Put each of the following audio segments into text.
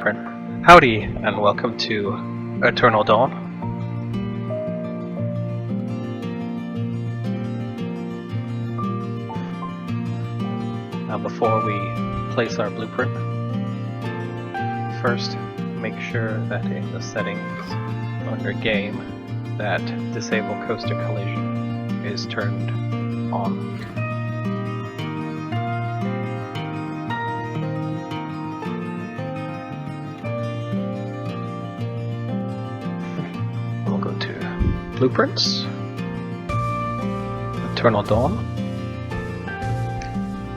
blueprint. Howdy, and welcome to Eternal Dawn. Now before we place our blueprint, first make sure that in the settings under Game that Disable Coaster Collision is turned on. We'll go to Blueprints, Eternal Dawn.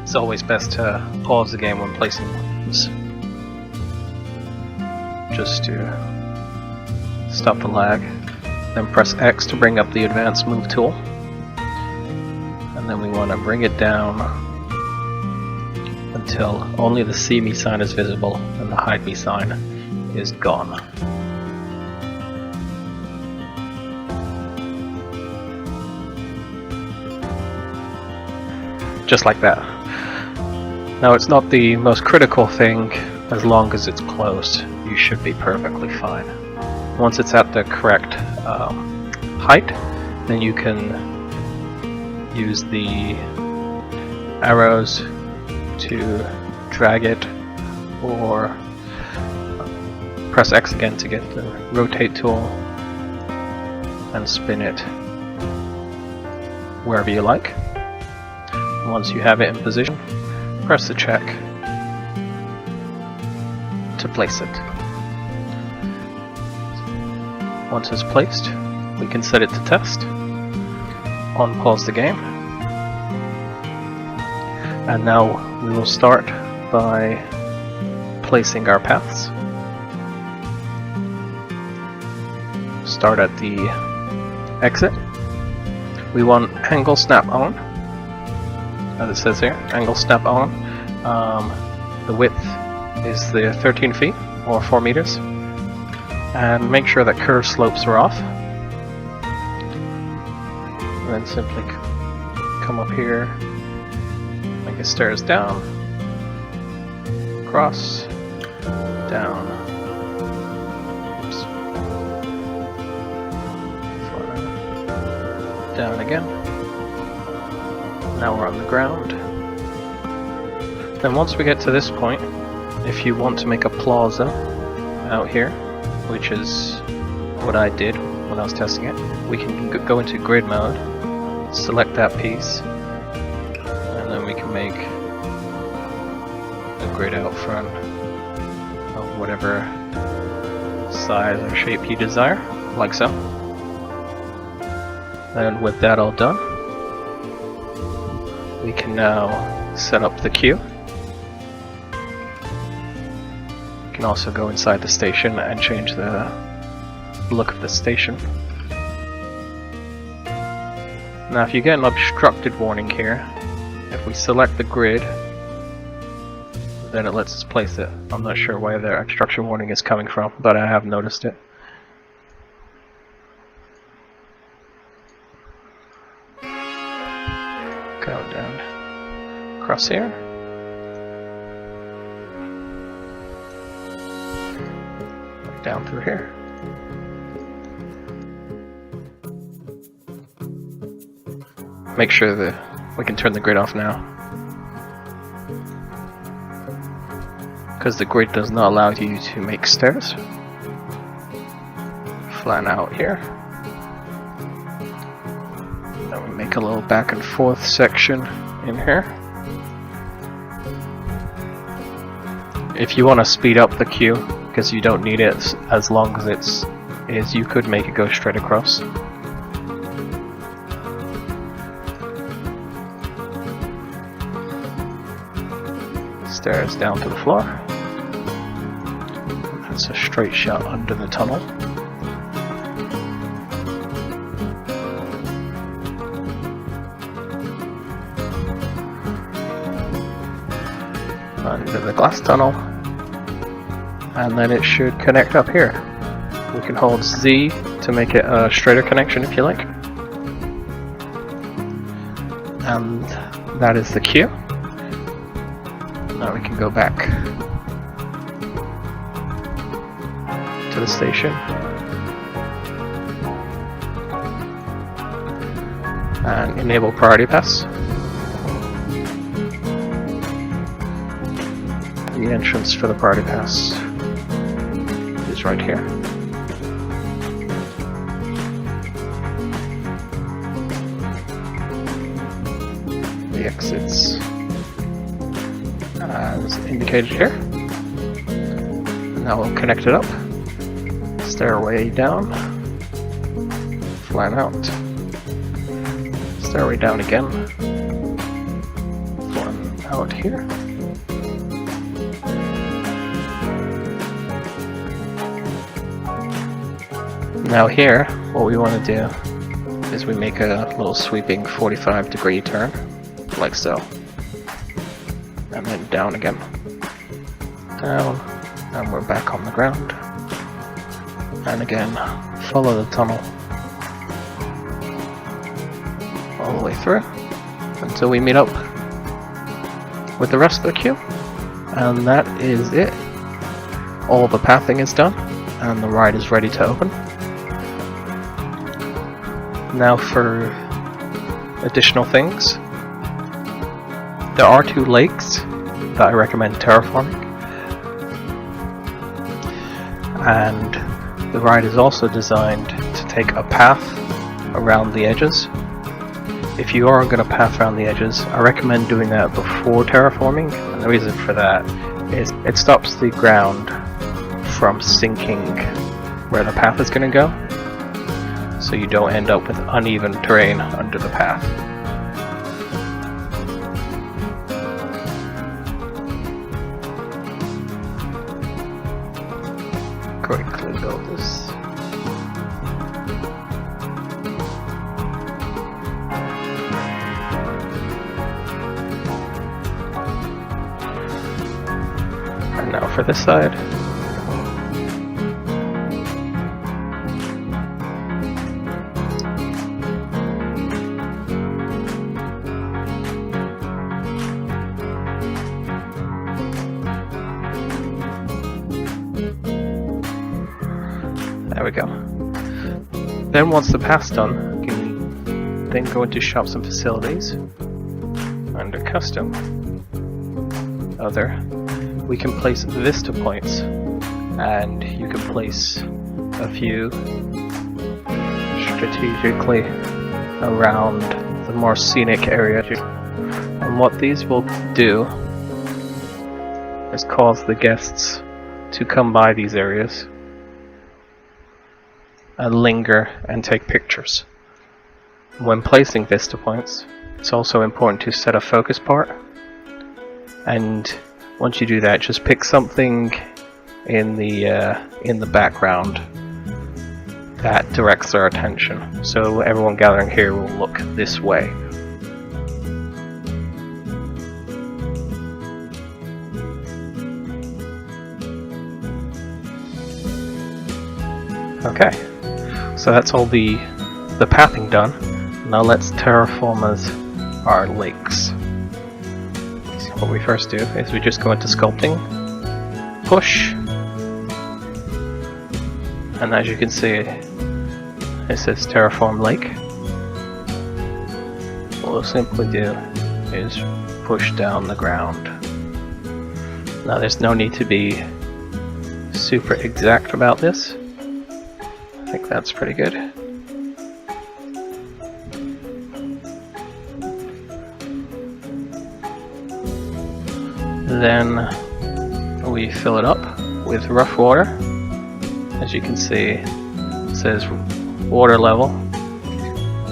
It's always best to pause the game when placing ones, just to stop the lag. Then press X to bring up the Advanced Move tool. And then we want to bring it down until only the See Me sign is visible and the Hide Me sign is gone. Just like that. Now it's not the most critical thing. As long as it's closed, you should be perfectly fine. Once it's at the correct height, then you can use the arrows to drag it, or press X again to get the rotate tool and spin it wherever you like. Once you have it in position, press the check to place it. Once it's placed, we can set it to test. Unpause the game. And now we will start by placing our paths. Start at the exit. We want angle snap on, as it says here, angle snap on. The width is the 13 feet or 4 meters. And make sure that curve slopes are off. And then simply come up here, make it stairs down, across, down. Oops. Down again. Now we're on the ground. Then once we get to this point, if you want to make a plaza out here, which is what I did when I was testing it, we can go into grid mode, select that piece, and then we can make a grid out front of whatever size or shape you desire, like so. And with that all done, we can now set up the queue. You can also go inside the station and change the look of the station. Now if you get an obstructed warning here, if we select the grid, then it lets us place it. I'm not sure where the obstruction warning is coming from, but I have noticed it. Go down across here. Down through here. Make sure that we can turn the grid off now, because the grid does not allow you to make stairs. Flatten out here. Then we make a little back and forth section in here. If you want to speed up the queue, because you don't need it as long as it is, you could make it go straight across. Stairs down to the floor. That's a straight shot under the tunnel. Under the glass tunnel. And then it should connect up here. We can hold Z to make it a straighter connection if you like. And that is the queue. Now we can go back to the station. And enable priority pass. The entrance for the priority pass is right here. The exits as indicated here. Now we'll connect it up. Stairway down. Flat out. Stairway down again. One out here. Now here, what we want to do is we make a little sweeping 45-degree turn, like so. And then down again. Down, and we're back on the ground. And again, follow the tunnel all the way through until we meet up with the rest of the queue. And that is it. All the pathing is done, and the ride is ready to open. Now for additional things. There are 2 lakes that I recommend terraforming. And the ride is also designed to take a path around the edges. If you are going to path around the edges, I recommend doing that before terraforming, and the reason for that is it stops the ground from sinking where the path is going to go, so you don't end up with uneven terrain under the path. Quickly build this. And now for this side. There we go. Then once the path's done, you can then go into shops and facilities. Under custom, other, we can place vista points, and you can place a few strategically around the more scenic area. And what these will do is cause the guests to come by these areas and linger and take pictures. When placing vista points, it's also important to set a focus part, and once you do that, just pick something in the background that directs their attention. So everyone gathering here will look this way. Okay, so that's all the pathing done. Now let's terraform our lakes. So what we first do is we just go into sculpting, push, and as you can see, it says terraform lake. What we'll simply do is push down the ground. Now there's no need to be super exact about this. I think that's pretty good. Then we fill it up with rough water. As you can see, it says water level,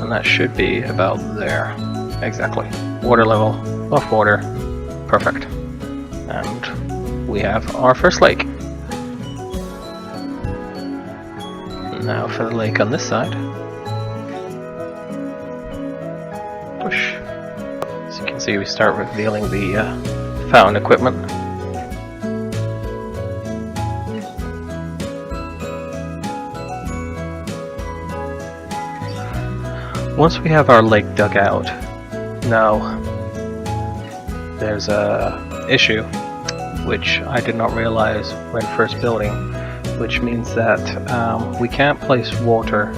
and that should be about there. Exactly. Water level, rough water, perfect. And we have our first lake. Now for the lake on this side. Push. As you can see, we start revealing the fountain equipment. Once we have our lake dug out, now there's a issue which I did not realize when first building. which means that we can't place water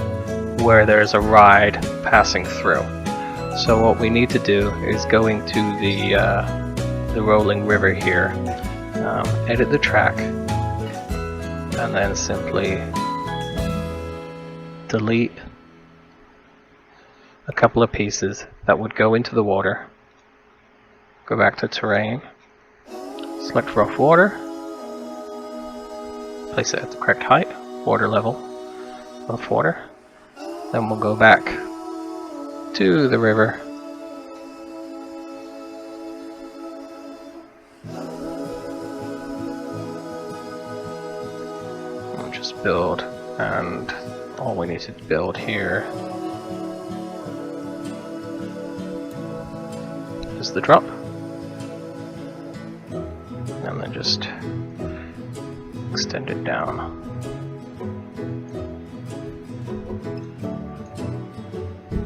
where there's a ride passing through. So what we need to do is go into the rolling river here, edit the track, and then simply delete a couple of pieces that would go into the water. Go back to terrain, select rough water, place it at the correct height, water level, rough water. Then we'll go back to the river, we'll just build, and all we need to build here is the drop, and then just extend it down.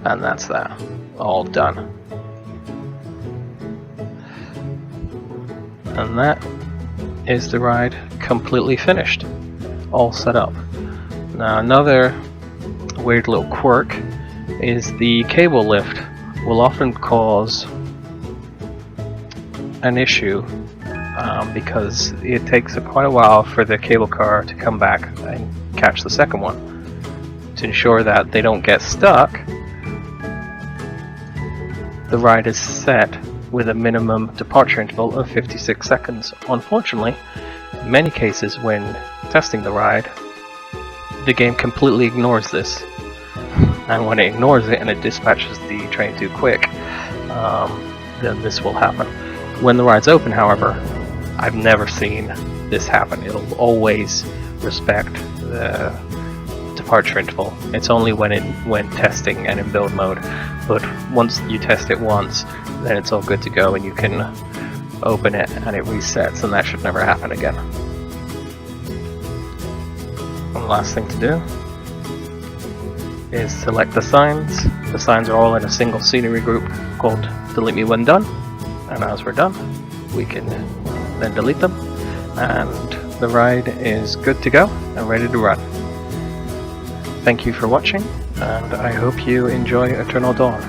And that's that, all done. And that is the ride completely finished, all set up. Now another weird little quirk is the cable lift will often cause an issue because it takes quite a while for the cable car to come back and catch the second one. To ensure that they don't get stuck, the ride is set with a minimum departure interval of 56 seconds. Unfortunately, in many cases when testing the ride, the game completely ignores this. And when it ignores it and it dispatches the train too quick, then this will happen. When the ride's open, however, I've never seen this happen. It'll always respect the departure interval. It's only when testing and in build mode, but once you test it once, then it's all good to go and you can open it and it resets, and that should never happen again. One last thing to do is select the signs. The signs are all in a single scenery group called delete me when done, and as we're done we can then delete them, and the ride is good to go and ready to run. Thank you for watching, and I hope you enjoy Eternal Dawn.